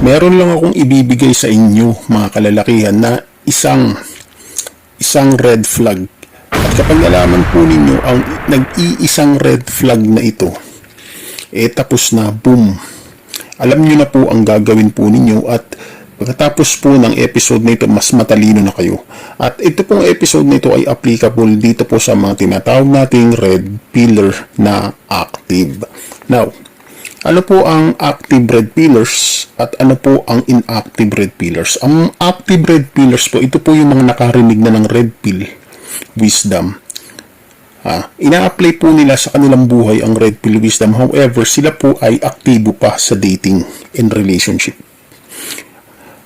Meron lang akong ibibigay sa inyo mga kalalakihan na isang red flag. At kapag nalaman po ninyo ang nag-iisang red flag na ito, tapos na, boom. Alam nyo na po ang gagawin po ninyo at pagkatapos po ng episode na ito, mas matalino na kayo. At ito pong episode na ito ay applicable dito po sa mga tinatawag nating red pillar na active. Now, ano po ang active red pillars at ano po ang inactive red pillars? Ang active red pillars po, ito po yung mga nakarinig na ng red pill wisdom. Ina-apply po nila sa kanilang buhay ang red pill wisdom. However, sila po ay aktibo pa sa dating and relationship.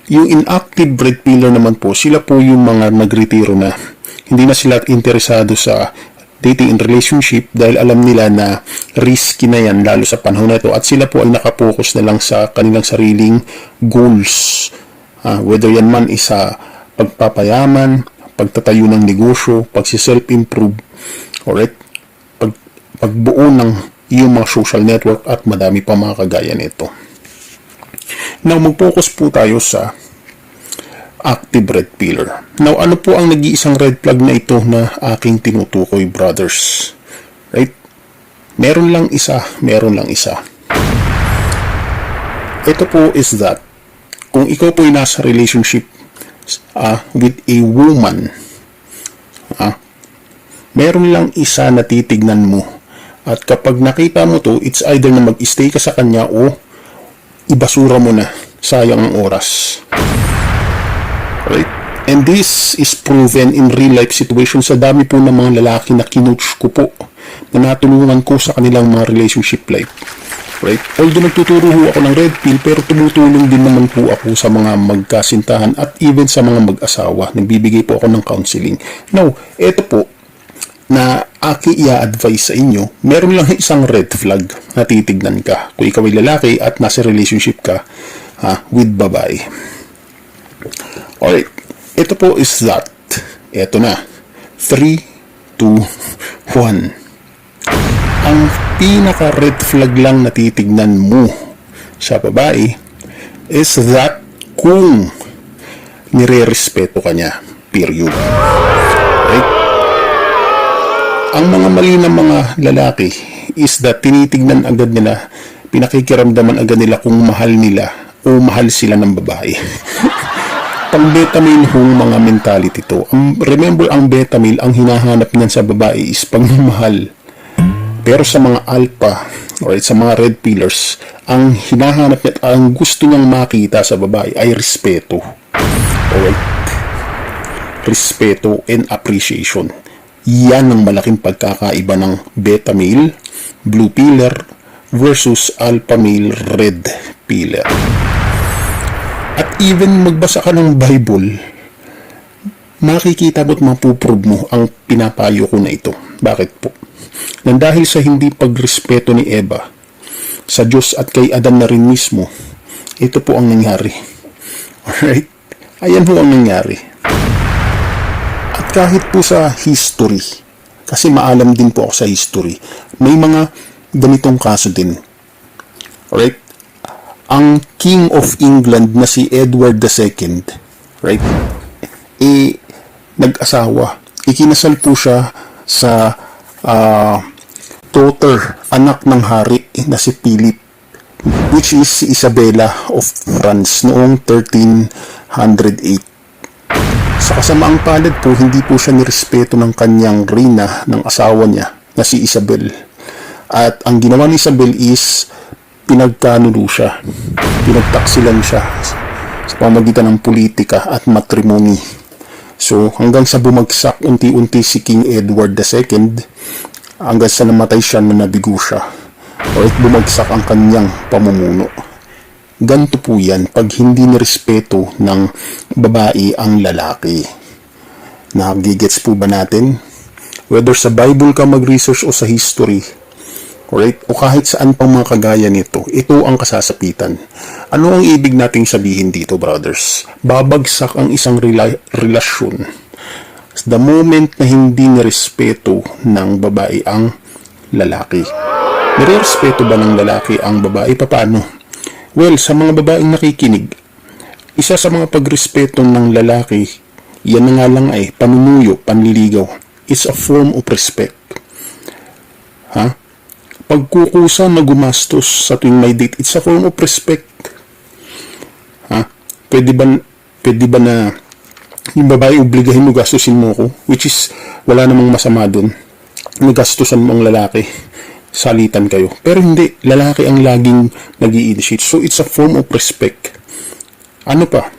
Yung inactive red pillar naman po, sila po yung mga nagretiro na. Hindi na sila interesado sa dating and relationship dahil alam nila na risky na yan lalo sa panahon na ito at sila po ay nakapokus na lang sa kanilang sariling goals. Whether yan man is sa pagpapayaman, pagtatayo ng negosyo, pagsi-self-improve, alright? Pagbuo ng iyong mga social network at madami pa mga kagaya nito. Now, mag-focus po tayo sa active red pillar. Now, ano po ang nag-iisang red flag na ito na aking tinutukoy, brothers? Right? Meron lang isa. Ito po is that, kung ikaw po ay nasa relationship with a woman, meron lang isa na titignan mo. At kapag nakita mo to, it's either na mag-stay ka sa kanya o ibasura mo na. Sayang ang oras. Right? And this is proven in real life situations. Sa dami po ng mga lalaki na kinuch ko po, na natulungan ko sa kanilang mga relationship life. Right? Although nagtuturo ako ng red pill, pero tumutulong din naman po ako sa mga magkasintahan at even sa mga mag-asawa. Nagbibigay po ako ng counseling. Now, ito po, na aki i-advise sa inyo, meron lang isang red flag na titignan ka kung ikaw ay lalaki at nasa relationship ka with babae. Alright, ito po is that. Ito na. 3, 2, 1. Ang pinaka red flag lang na titignan mo sa babae is that kung nire-respeto ka niya. Period. Right? Ang mga mali ng mga lalaki is that tinitignan agad nila, pinakikiramdaman agad nila kung mahal nila o mahal sila ng babae. Pang beta male hong mga mentality to. Remember, ang beta male, ang hinahanap niyan sa babae is pagmamahal. Pero sa mga alpha, or sa mga red pillars, ang hinahanap niya, ang gusto niyang makita sa babae ay respeto. Alright? Respeto and appreciation. Yan ang malaking pagkakaiba ng beta male, blue pillar, versus alpha male, red pillar. At even magbasa ka ng Bible, makikita mo't mapuprove mo ang pinapayo ko na ito. Bakit po? Nang dahil sa hindi pagrespeto ni Eva sa Diyos at kay Adam na rin mismo, ito po ang nangyari. Alright? Ayan po ang nangyari. At kahit po sa history, kasi maalam din po ako sa history, may mga ganitong kaso din. Alright? Ang King of England na si Edward II, right? Nag-asawa. Ikinasal po siya sa daughter, anak ng hari na si Philip, which is si Isabella of France noong 1308. Sa kasamaang palad po, hindi po siya nirespeto ng kanyang reyna ng asawa niya na si Isabel. At ang ginawa ni Isabel is pinagkanulo siya. Pinagtaksilan siya sa pamamagitan ng politika at matrimony. So, hanggang sa bumagsak unti-unti si King Edward II, hanggang sa namatay siya na nabigo siya. O bumagsak ang kanyang pamumuno. Ganito po yan pag hindi nirespeto ng babae ang lalaki. Nagigets po ba natin? Whether sa Bible ka mag-research o sa history, alright? O kahit saan pang mga kagaya nito, ito ang kasasapitan. Ano ang ibig nating sabihin dito, brothers? Babagsak ang isang relasyon the moment na hindi nirespeto ng babae ang lalaki. Nirespeto ba ng lalaki ang babae? Paano? Well, sa mga babaeng nakikinig, isa sa mga pagrespeto ng lalaki, yan na nga lang ay panunuyo, panliligaw. It's a form of respect. Pagkukusa na gumastos sa tuwing may date, it's a form of respect. Pwede ba na yung babae obligahin mo gastusin mo ko? Which is, wala namang masama dun. Nagastusan mo ang lalaki, salitan kayo. Pero hindi, lalaki ang laging nag-i-initiate. So, it's a form of respect. Ano pa?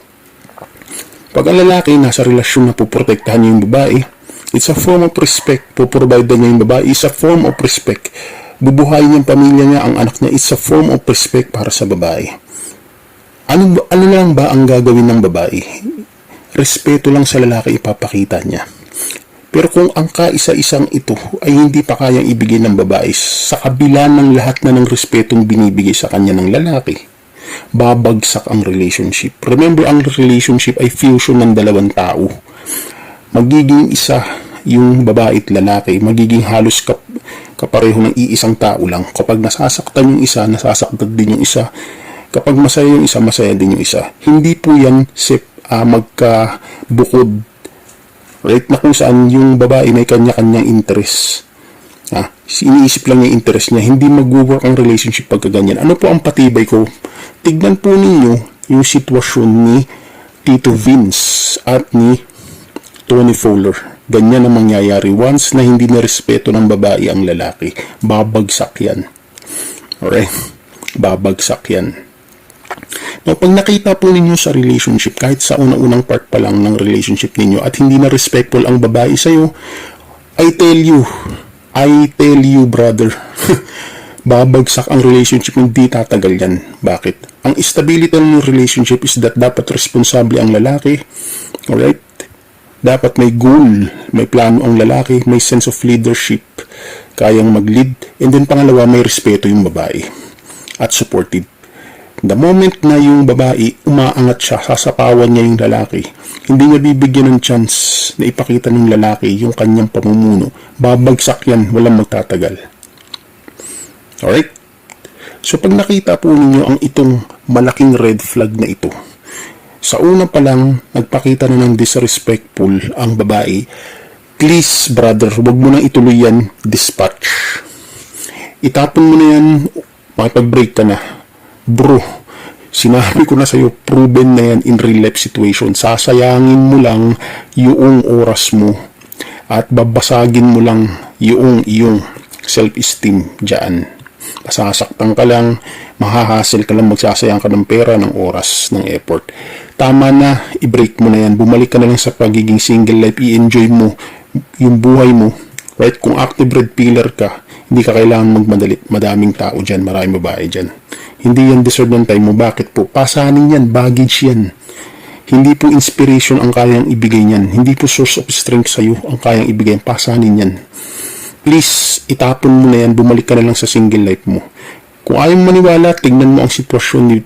Pag ang lalaki nasa relasyon na puprotektahan niya yung babae, it's a form of respect. Puprovide niya yung babae, it's a form of respect. Bubuhayin yung pamilya niya, ang anak niya, it's a form of respect para sa babae. Ano lang ba ang gagawin ng babae? Respeto lang sa lalaki ipapakita niya. Pero kung ang kaisa-isang ito ay hindi pa kayang ibigay ng babae sa kabila ng lahat na ng respetong binibigay sa kanya ng lalaki, babagsak ang relationship. Remember, ang relationship ay fusion ng dalawang tao. Magiging isa yung babae at lalaki, magiging halos kapareho ng iisang tao lang. Kapag nasasaktan yung isa, nasasaktan din yung isa. Kapag masaya yung isa, masaya din yung isa. Hindi po yan magkabukod. Right? Na kung saan yung babae may kanya-kanyang interest. Iniisip lang yung interest niya. Hindi mag-work ang relationship pagka ganyan. Ano po ang patibay ko? Tignan po ninyo yung sitwasyon ni Tito Vince at ni Tony Fowler. Ganyan ang mangyayari once na hindi na respeto ng babae ang lalaki. Babagsak yan. Alright? Babagsak yan. Now, pag nakita po ninyo sa relationship, kahit sa unang-unang part pa lang ng relationship ninyo at hindi na respectful ang babae sa'yo, I tell you, brother, babagsak ang relationship, hindi tatagal yan. Bakit? Ang stability ng relationship is that dapat responsable ang lalaki. Alright? Dapat may goal, may plano ang lalaki, may sense of leadership, kayang mag-lead, and then pangalawa, may respeto yung babae at supportive. The moment na yung babae, umaangat siya, sasapawan niya yung lalaki, hindi niya bibigyan ng chance na ipakita ng lalaki yung kanyang pamumuno, babagsak yan, walang magtatagal. Alright? So pag nakita po ninyo ang itong malaking red flag na ito, sa una pa lang, nagpakita na ng disrespectful ang babae, please brother, wag mo nang ituloy yan, dispatch. Itapon mo na yan, makipag-break ka na. Bro, sinabi ko na sa'yo, proven na yan in real life situation. Sasayangin mo lang yung oras mo at babasagin mo lang yung iyong self-esteem dyan. Masasaktan ka lang, mahahassle ka lang, magsasayang ka ng pera, ng oras, ng effort. Tama na, i-break mo na yan. Bumalik ka na lang sa pagiging single life, i-enjoy mo yung buhay mo. Right? Kung active red pillar ka, hindi ka kailangan magmadali. Madaming tao dyan, maraming babae dyan. Hindi yan deserve ng time mo. Bakit po? Pasanin yan, baggage yan. Hindi po inspiration ang kayang ibigay niyan. Hindi po source of strength sa'yo ang kayang ibigay. Pasanin yan. Please, itapon mo na yan, bumalik ka na lang sa single life mo. Kung ayaw maniwala, tignan mo ang sitwasyon ni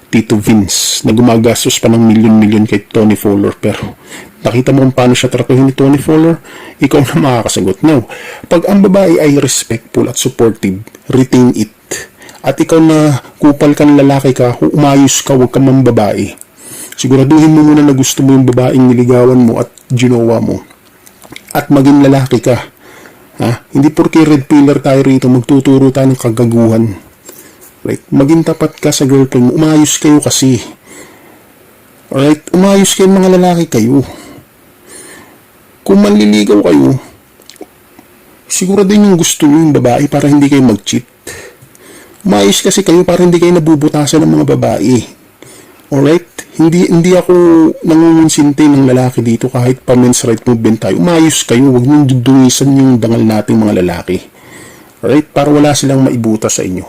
Tito Vince na gumagastos pa ng milyon-milyon kay Tony Fowler. Pero nakita mo kung paano siya tratuhin ni Tony Fowler? Ikaw na makakasagot. Now, pag ang babae ay respectful at supportive, retain it. At ikaw na kupal ka ng lalaki ka, umayos ka, huwag ka mang babae. Siguraduhin mo muna na gusto mo yung babaeng niligawan mo at ginawa mo. At maging lalaki ka. Hindi porke red pillar tayo rito, magtuturo tayo ng kagaguhan. Right? Maging tapat ka sa girlfriend mo. Umayos kayo kasi. Alright? Umayos kayo mga lalaki kayo. Kung manliligaw kayo, siguraduhin yung gusto nyo yung babae para hindi kayo mag-cheat. Umayos kasi kayo para hindi kayo nabubutasan ng mga babae. Alright? Hindi ako nangungunsinte ng lalaki dito kahit pa men's right movement tayo. Umayos kayo, huwag niyong dudungisan yung dangal nating mga lalaki. Alright? Para wala silang maibuta sa inyo.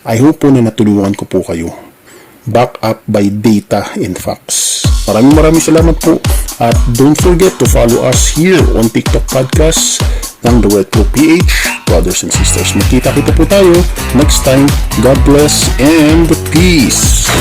I hope po na natulungan ko po kayo. Back up by data and facts. Maraming salamat po. At don't forget to follow us here on TikTok Podcast ng The Wet Pro PH. Brothers and sisters, magkita-kita po tayo next time. God bless and peace.